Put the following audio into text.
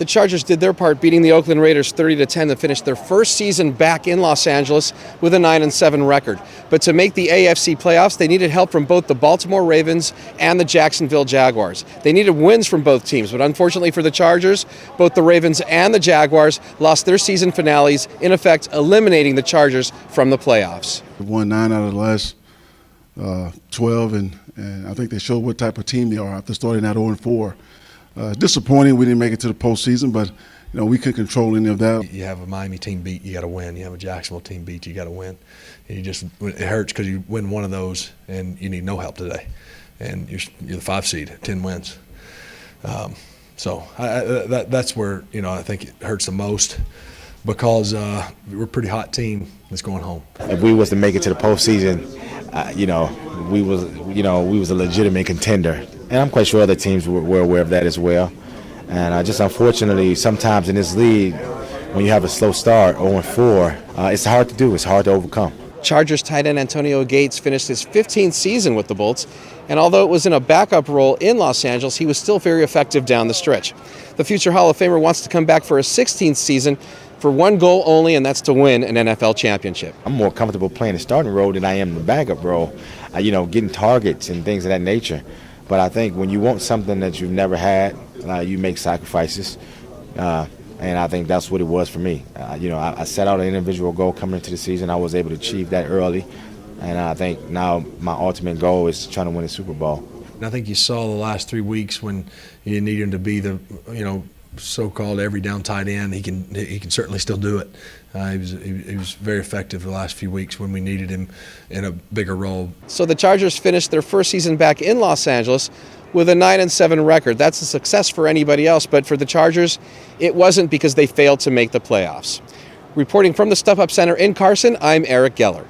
The Chargers did their part, beating the Oakland Raiders 30-10 to finish their first season back in Los Angeles with a 9-7 record. But to make the AFC playoffs, they needed help from both the Baltimore Ravens and the Jacksonville Jaguars. They needed wins from both teams, but unfortunately for the Chargers, both the Ravens and the Jaguars lost their season finales, in effect eliminating the Chargers from the playoffs. We've won 9 out of the last 12, and I think they showed what type of team they are after starting at 0-4. Disappointing we didn't make it to the postseason, but we couldn't control any of that. You have a Miami team beat, you got to win. You have a Jacksonville team beat, you got to win. And it hurts because you win one of those and you need no help today. And you're the 5 seed, 10 wins. So that's where I think it hurts the most, because we're a pretty hot team that's going home. If we was to make it to the postseason, we was a legitimate contender. And I'm quite sure other teams were aware of that as well. And just unfortunately, sometimes in this league, when you have a slow start, 0-4, it's hard to do. It's hard to overcome. Chargers tight end Antonio Gates finished his 15th season with the Bolts, and although it was in a backup role in Los Angeles, he was still very effective down the stretch. The future Hall of Famer wants to come back for a 16th season for one goal only, and that's to win an NFL championship. I'm more comfortable playing the starting role than I am the backup role, getting targets and things of that nature. But I think when you want something that you've never had, you make sacrifices, and I think that's what it was for me. I set out an individual goal coming into the season. I was able to achieve that early, and I think now my ultimate goal is trying to win a Super Bowl. And I think you saw the last 3 weeks when you need him to be the so-called every down tight end. He can certainly still do it. He was very effective the last few weeks when we needed him in a bigger role. So the Chargers finished their first season back in Los Angeles with a 9-7 record. That's a success for anybody else, but for the Chargers, it wasn't, because they failed to make the playoffs. Reporting from the StubHub Center in Carson, I'm Eric Geller.